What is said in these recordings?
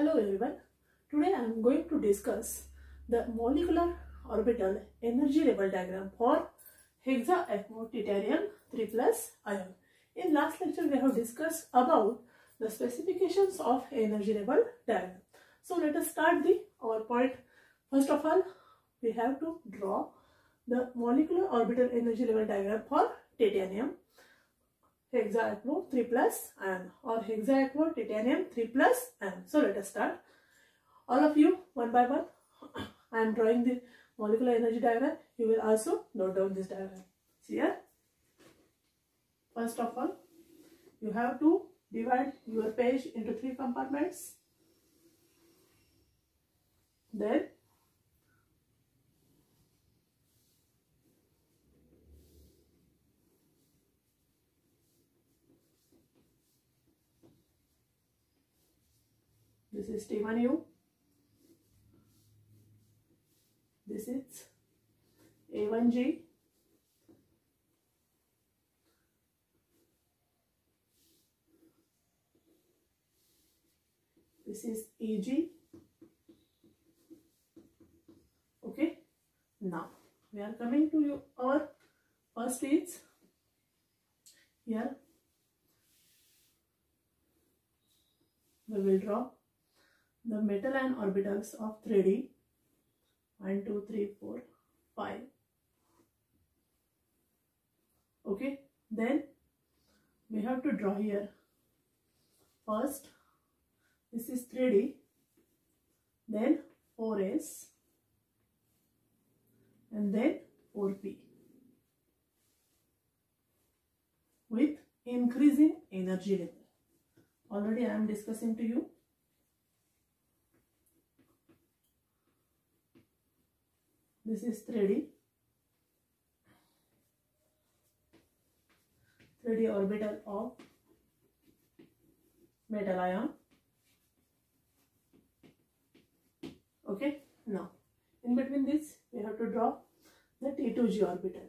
Hello everyone. Today I am going to discuss the molecular orbital energy level diagram for hexaactinotitanium 3+ ion. In last lecture we have discussed about the specifications of energy level diagram. So let us start our point. First of all, we have to draw the molecular orbital energy level diagram for titanium hexaactinone 3+ ion or hexaactinotitanium 3+ ion. So let us start. All of you, one by one, I am drawing the molecular energy diagram. You will also note down this diagram. See here. First of all, you have to divide your page into 3 compartments. Then this is T1U. This is A1G. This is EG. Okay. Now we are coming to our first is here. We will draw the metal ion orbitals of 3D. 1, 2, 3, 4, 5. Okay. Then we have to draw here. First, this is 3D. Then 4S. And then 4P. With increasing energy level. Already I am discussing to you. This is 3D orbital of metal ion. Okay. Now, in between this, we have to draw the T2G orbital,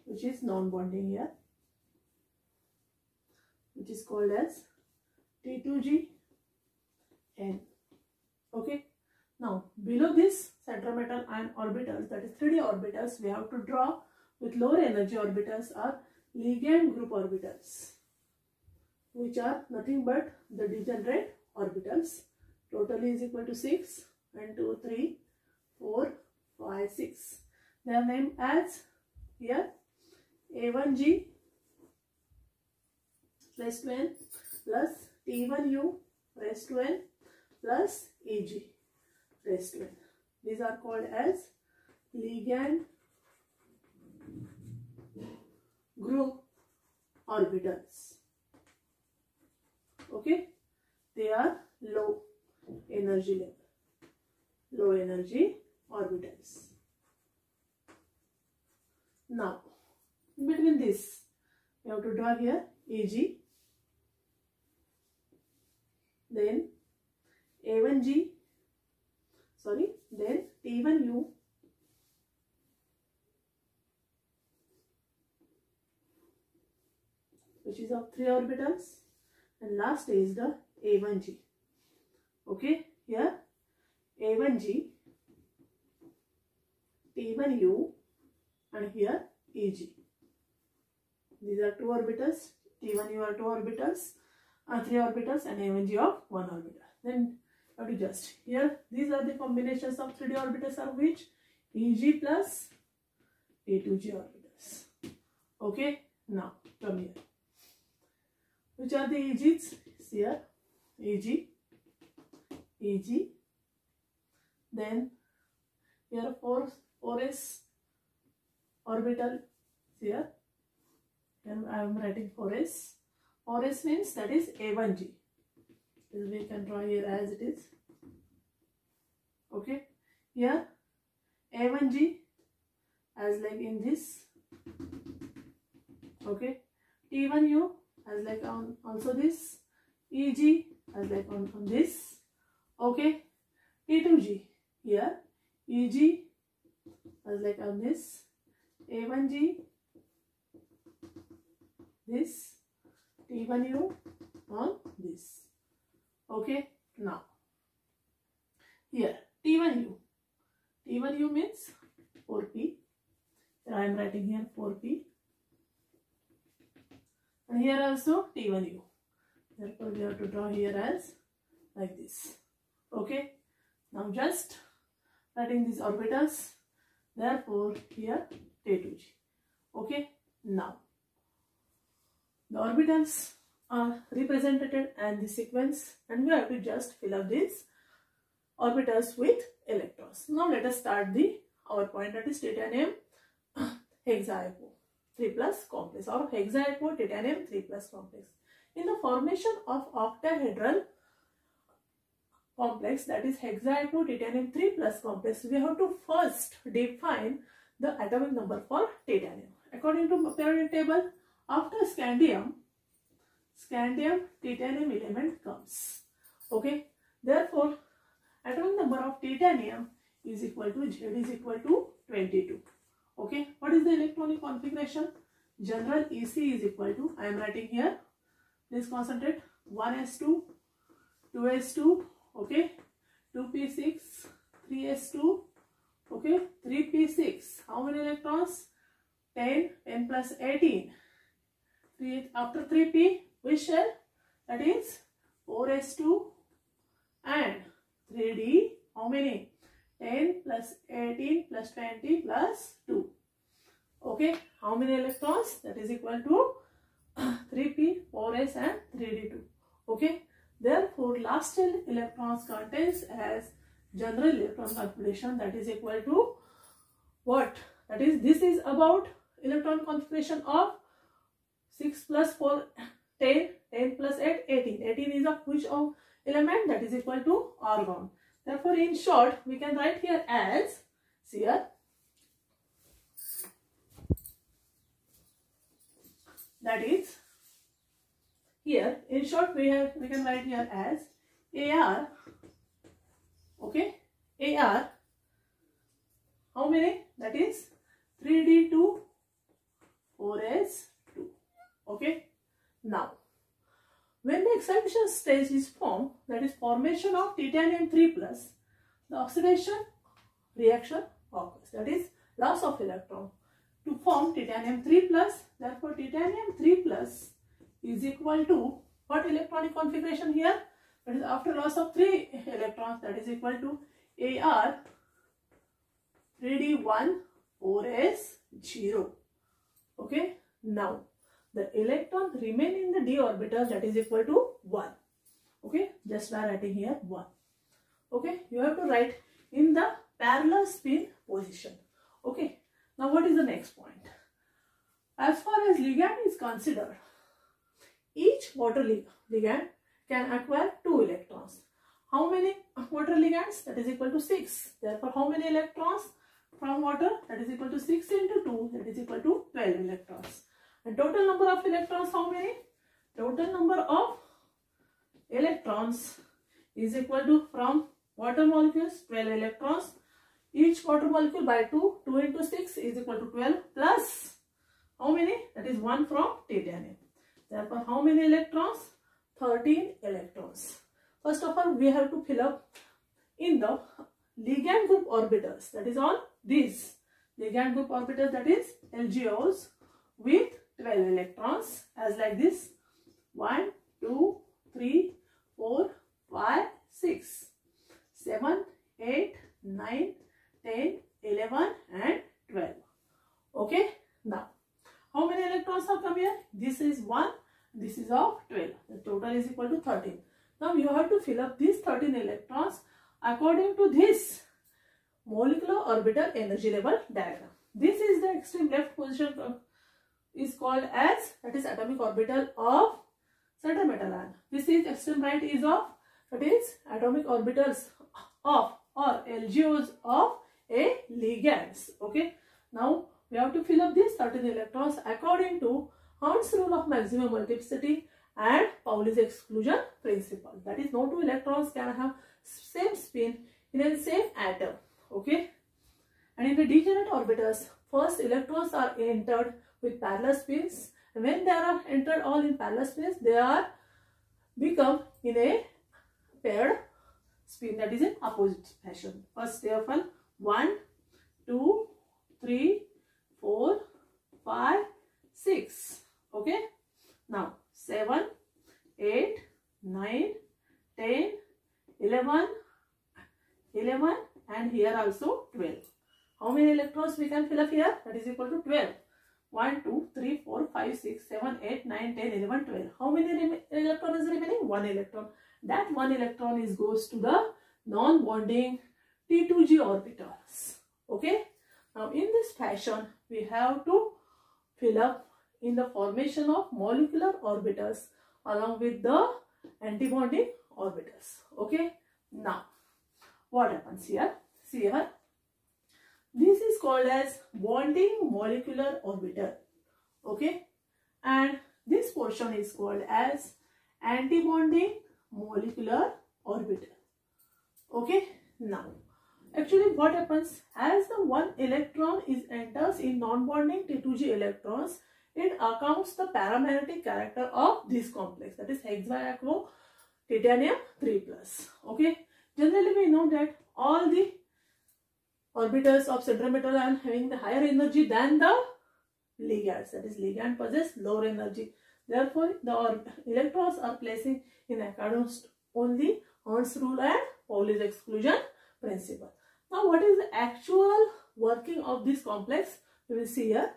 which is non-bonding here, which is called as T2G N. Okay. Now, below this centrometal ion orbitals, that is 3D orbitals, we have to draw with lower energy orbitals are ligand group orbitals, which are nothing but the degenerate orbitals. Totally is equal to 6. 1, 2, 3, 4, 5, 6. They are named as here A1G raised to N plus T1U raised to N plus EG raised to N. These are called as ligand group orbitals. Okay, they are low energy level, low energy orbitals. Now, in between this, we have to draw here EG, then A1G. Then T1U, which is of 3 orbitals, and last is the A1G. Okay, here A1G, T1U, and here EG. These are 2 orbitals. T1U are 2 orbitals, 3 orbitals, and A1G of 1 orbital. Then have to just here, these are the combinations of 3D orbitals are which EG plus T2G orbitals. Okay. Now from here, which are the EGs? Here EG, EG. Then here 4S orbital. Here I am writing 4S. 4S means that is A1G. We can draw here as it is. Okay. Here A1G as like in this. Okay. T1U as like on also this. EG as like on this. Okay. T2G here. EG as like on this. A1G this. T1U on this. Okay, now here T1U. T1U means 4p. I am writing here 4p. And here also T1U. Therefore, we have to draw here as like this. Okay. Now just writing these orbitals. Therefore, here T2G. Okay. Now the orbitals are represented and the sequence, and we have to just fill up these orbitals with electrons. Now let us start our point, that is titanium hexaepo 3 plus complex or hexaepo titanium 3 plus complex. In the formation of octahedral complex, that is hexaepo titanium 3 plus complex, we have to first define the atomic number for titanium. According to periodic table, after scandium titanium element comes. Okay. Therefore, atomic number of titanium is equal to Z is equal to 22. Okay. What is the electronic configuration? General EC is equal to, I am writing here, please concentrate, 1s2, 2s2, okay, 2p6, 3s2, okay, 3p6. How many electrons? 10, 10 plus 18. After 3p, which shell? That is 4s2 and 3d. How many? 10 plus 18 plus 20 plus 2. Okay. How many electrons? That is equal to 3p, 4s and 3d2. Okay. Therefore, last shell electrons contains as general electron configuration, that is equal to what? That is, this is about electron configuration of 6 plus 4, 10, 10 plus 8, 18. 18 is of which of element? That is equal to argon. Therefore, in short, we can write here as, see here, that is, here, in short, we can write here as AR, okay, AR, how many? That is 3d2, 4s2, okay. Now, when the excitation stage is formed, that is formation of titanium 3 plus, the oxidation reaction occurs, that is loss of electron to form titanium 3 plus. Therefore, titanium 3 plus is equal to what electronic configuration here? That is after loss of 3 electrons, that is equal to AR 3d1 4s0. Okay. Now, the electron remain in the d orbital, that is equal to 1. Okay. Just by writing here 1. Okay. You have to write in the parallel spin position. Okay. Now, what is the next point? As far as ligand is considered, each water ligand can acquire 2 electrons. How many water ligands? That is equal to 6. Therefore, how many electrons from water? That is equal to 6 into 2. That is equal to 12 electrons. And total number of electrons, how many? Total number of electrons is equal to, from water molecules, 12 electrons. Each water molecule by 2. 2 into 6 is equal to 12 plus how many? That is 1 from titanium. Therefore, how many electrons? 13 electrons. First of all, we have to fill up in the ligand group orbitals, that is on these ligand group orbitals, that is LGOs, with 12 electrons, as like this: 1, 2, 3, 4, 5, 6, 7, 8, 9, 10, 11 and 12. Okay. Now, how many electrons have come here? This is 1, this is of 12. The total is equal to 13. Now, you have to fill up these 13 electrons according to this molecular orbital energy level diagram. This is the extreme left position is called as, that is atomic orbital of certain metal ion. This is extreme right is of, that is atomic orbitals of or LGOs of a ligands. Okay. Now, we have to fill up these 13 electrons according to Hund's rule of maximum multiplicity and Pauli's exclusion principle. That is, no two electrons can have same spin in the same atom. Okay. And in the degenerate orbitals, first electrons are entered with parallel spins. And when they are entered all in parallel spins, they are become in a paired spin, that is in opposite fashion. First therefore 1, 2, 3, 4, 5, 6. Okay. Now 7, 8, 9, 10, 11, and here also 12. How many electrons we can fill up here? That is equal to 12. 1, 2, 3, 4, 5, 6, 7, 8, 9, 10, 11, 12. How many electron is remaining? 1 electron. That 1 electron goes to the non-bonding T2G orbitals. Okay. Now in this fashion, we have to fill up in the formation of molecular orbitals along with the antibonding orbitals. Okay. Now, what happens here? See here. This is called as bonding molecular orbital. Okay. And this portion is called as antibonding molecular orbital. Okay. Now, actually what happens, as the one electron enters in non-bonding T2G electrons, it accounts the paramagnetic character of this complex, that is hex-biaquo titanium 3+. Okay. Generally we know that all the orbitals of central metal ion having the higher energy than the ligands, that is ligand possess lower energy. Therefore the electrons are placing in accordance only Hund's rule and Pauli's exclusion principle. Now what is the actual working of this complex? We will see here.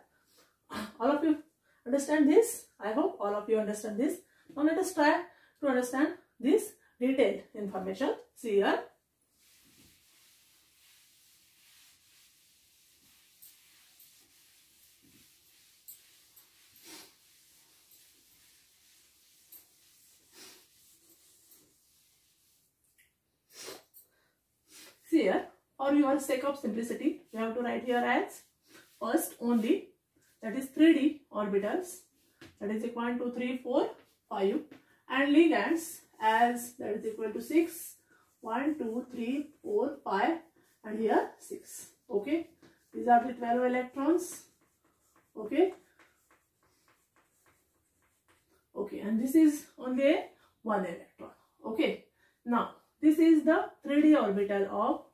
All of you understand this? I hope all of you understand this. Now let us try to understand this detailed information. See here. See here, for your sake of simplicity, you have to write here as first only, that is 3D orbitals, that is equal to 1, 2, 3, 4, 5, and ligands as that is equal to 6, 1, 2, 3, 4, 5, and here 6. Okay, these are the 12 electrons. Okay, okay, and this is only 1 electron. Okay, now this is the 3D orbital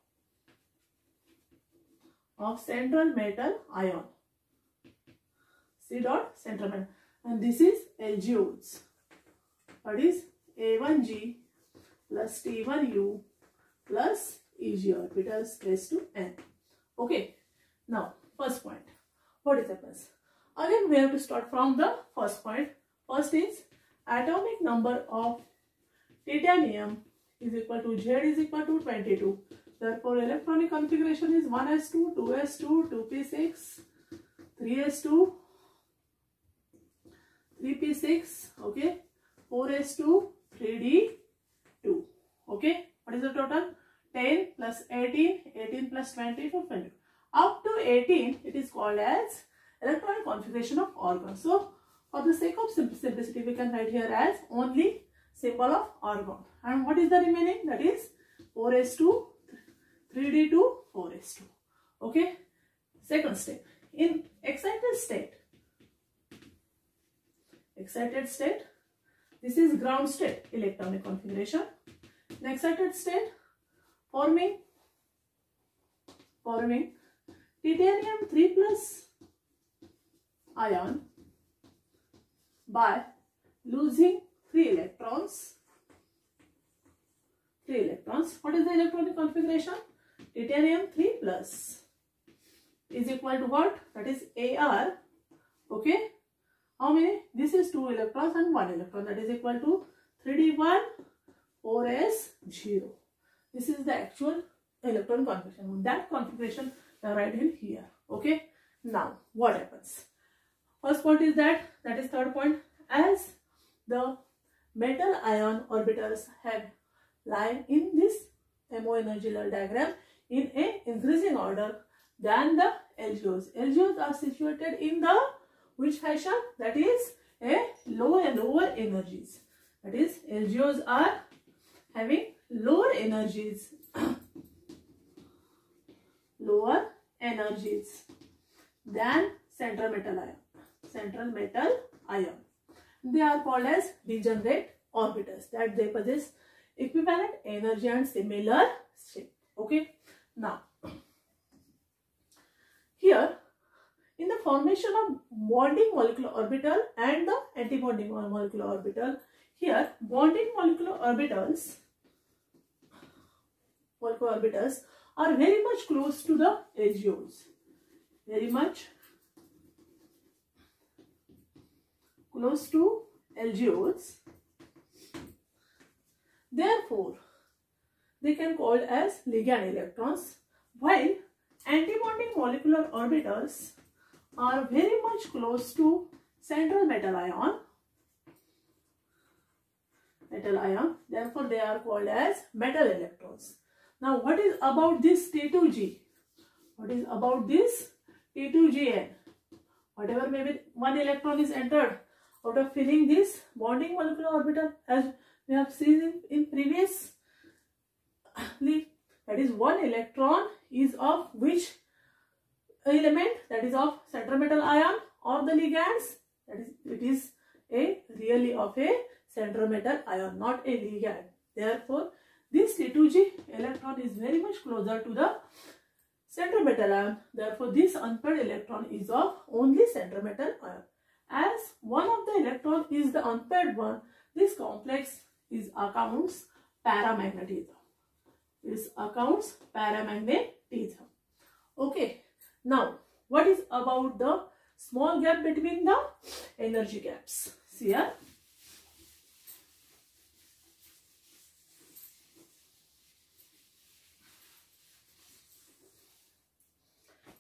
of central metal ion. C dot central metal, and this is LGOs. What is A1G plus T1U plus EG orbitals raised to N. Okay. Now first point. What is happens? Again we have to start from the first point. First is atomic number of titanium is equal to Z is equal to 22. Therefore electronic configuration is 1s2, 2s2, 2p6, 3s2, 3p6, okay, 4s2, 3d2. Okay, what is the total? 10 plus 18, 18 plus 20 to 20. Up to 18 it is called as electronic configuration of orgon. So for the sake of simplicity we can write here as only symbol of argon. And what is the remaining? That is 4s2, 3d2, 4s2. Okay. Second step. In excited state, this is ground state electronic configuration. In excited state, forming titanium 3+ ion by losing 3 electrons. What is the electronic configuration? Titanium 3+ is equal to what? That is Ar. Okay. How many? This is 2 electrons and 1 electron. That is equal to 3d1, 4s0. This is the actual electron configuration. That configuration I write in here. Okay. Now what happens? First point is that is third point. As the metal ion orbitals have lie in this MO energy level diagram in a increasing order than the LGOs. LGOs are situated in the which fashion? That is a lower energies. That is LGOs are having lower energies. Lower energies than central metal ion. They are called as degenerate orbitals, that they possess equivalent energy and similar shape. Okay. Now, here in the formation of bonding molecular orbital and the antibonding molecular orbital, here bonding molecular orbitals are very much close to the LGOs. Very much close to LGOs. Therefore, they can called as ligand electrons, while antibonding molecular orbitals are very much close to central metal ion. Therefore, they are called as metal electrons. Now, what is about this T2G? What is about this T2GN? Whatever maybe one electron is entered out of filling this bonding molecular orbital, as we have seen in previous, that is one electron is of which element? That is of central metal ion or the ligands. That is, it is really of a central metal ion, not a ligand. Therefore, this T2G electron is very much closer to the central metal ion. Therefore, this unpaired electron is of only central metal ion. As one of the electron is the unpaired one, this complex is accounts paramagnetism. This accounts paramagnetism. Okay. Now, what is about the small gap between the energy gaps? See here.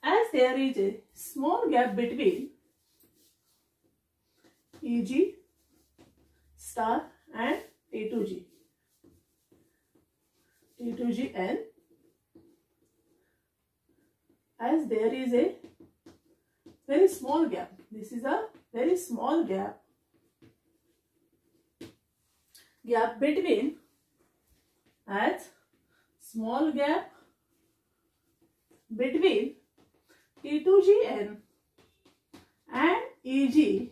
As there is a small gap between EG star and T2GN, as there is a very small gap. This is a very small gap between, as small gap between T2GN and EG.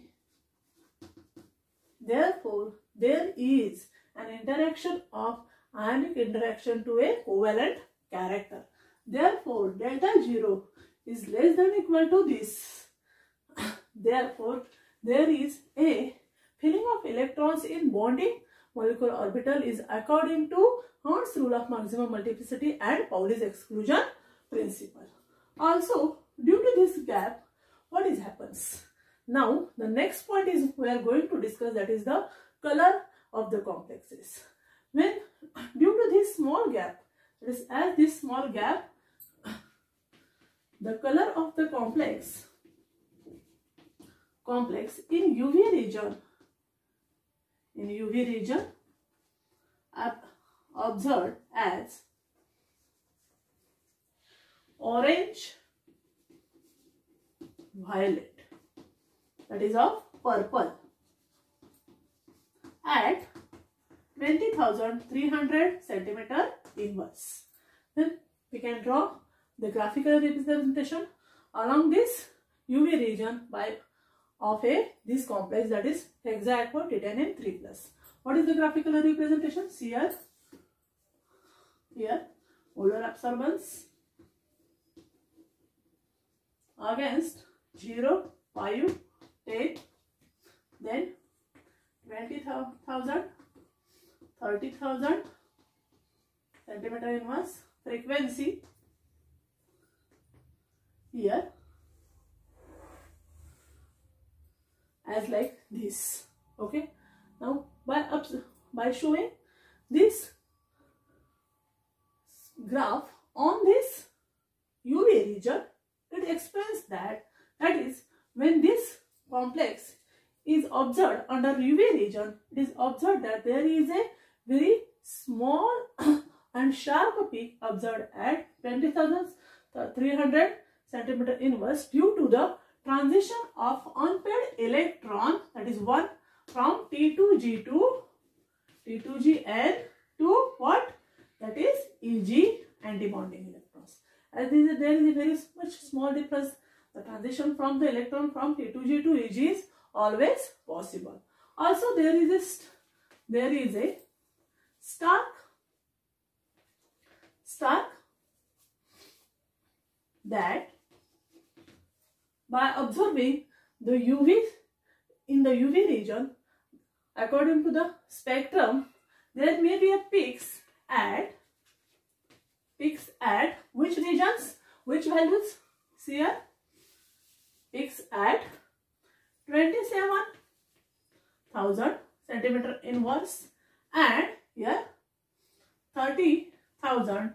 Therefore, there is an interaction of ionic interaction to a covalent character. Therefore, delta 0 is less than equal to this. Therefore, there is a filling of electrons in bonding molecular orbital is according to Hund's rule of maximum multiplicity and Pauli's exclusion principle. Also, due to this gap, what is happens? Now, the next point is we are going to discuss, that is the color of the complexes. When due to this small gap, that is as this small gap, the color of the complex in UV region observed as orange, violet, that is of purple, at 20,300 centimeter inverse. Then we can draw the graphical representation along this UV region of this complex, that is hexaqua titanium 3+. What is the graphical representation? See here. Here, polar absorbance against 0, 5, 10, then 20,000, 30,000 centimeter inverse. Frequency here as like this. Okay. Now by showing this graph on this UV region, it explains that is when this complex is observed under UV region, it is observed that there is a very small and sharp peak observed at 20,300 centimeter inverse due to the transition of unpaired electron, that is one from T2G to T2GN to what? That is EG antibonding electrons. As there is a very much small difference, the transition from the electron from T2G to EG is always possible. Also, there is a stark Stark that by observing the in the UV region, according to the spectrum, there may be a peaks at which regions, which values? See here, peaks at 27,000 centimeter inverse and here 30,000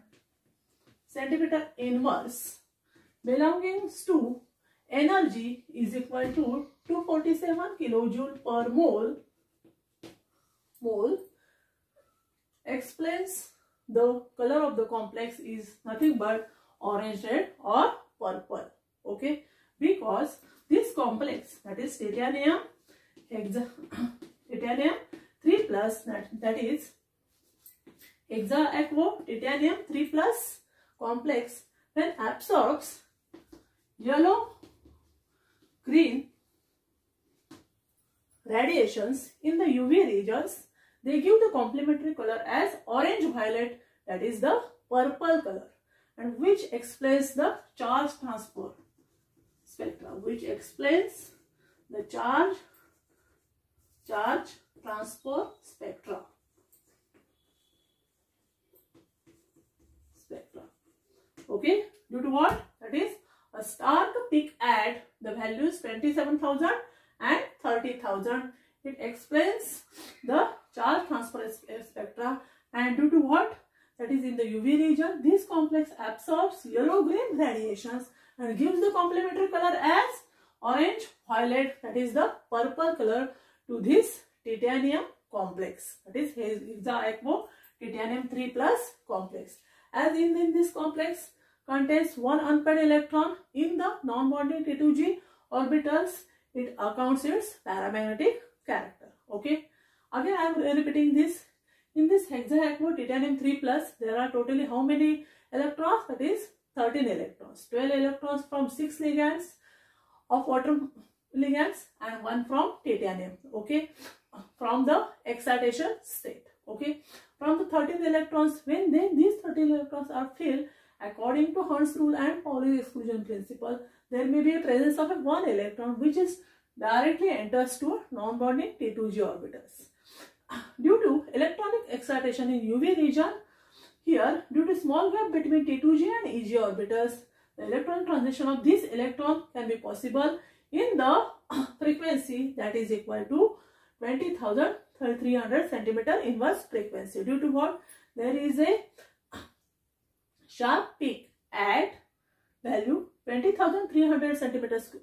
centimeter inverse belongings to energy is equal to 247 kilojoule per mole. Explains the color of the complex is nothing but orange, red or purple. Okay, because this complex, that is titanium 3 plus, that is hexaquo titanium 3 plus complex, when absorbs yellow green radiations in the UV regions, they give the complementary color as orange violet, that is the purple color, and which explains the charge transfer spectra, which explains the charge transfer spectra. Okay, due to what? That is a stark peak at the values 27,000 and 30,000. It explains the charge transfer spectra, and due to what? That is in the UV region, this complex absorbs yellow-green radiations and gives the complementary color as orange violet, that is the purple color, to this titanium complex, that is hexaquo titanium 3 plus complex. As in this complex contains one unpaired electron in the non-bonding T2G orbitals, it accounts its paramagnetic character. Okay, again I am repeating this. In this hexaquo titanium 3 plus, there are totally how many electrons? That is 13 electrons. 12 electrons from 6 ligands of water ligands and 1 from titanium. Okay, from the excitation state. Okay, from the 13 electrons, when these 13 electrons are filled according to Hund's rule and Pauli exclusion principle, there may be a presence of one electron which is directly enters to non-bonding T2G orbitals. Due to electronic excitation in UV region, here due to small gap between T2G and EG orbitals, the electron transition of this electron can be possible in the frequency that is equal to 20,300 centimeter inverse frequency. Due to what? There is a sharp peak at value 20,300 centimeters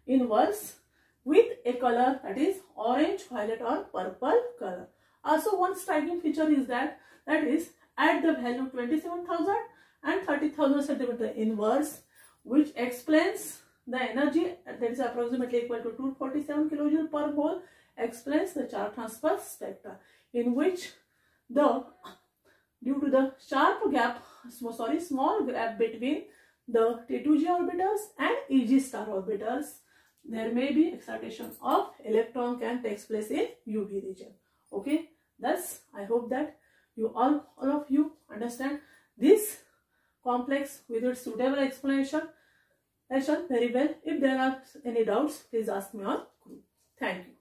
inverse with a color that is orange, violet or purple color. Also one striking feature is that is at the value 27,000 and 30,000 centimeter inverse, which explains the energy that is approximately equal to 247 kilojoule per mole, explains the charge transfer spectra, in which due to the small gap between the T2G orbitals and EG star orbitals, there may be excitation of electron can take place in UV region. Okay, thus I hope that you all of you understand this complex with its suitable explanation very well. If there are any doubts, please ask me on group. Thank you.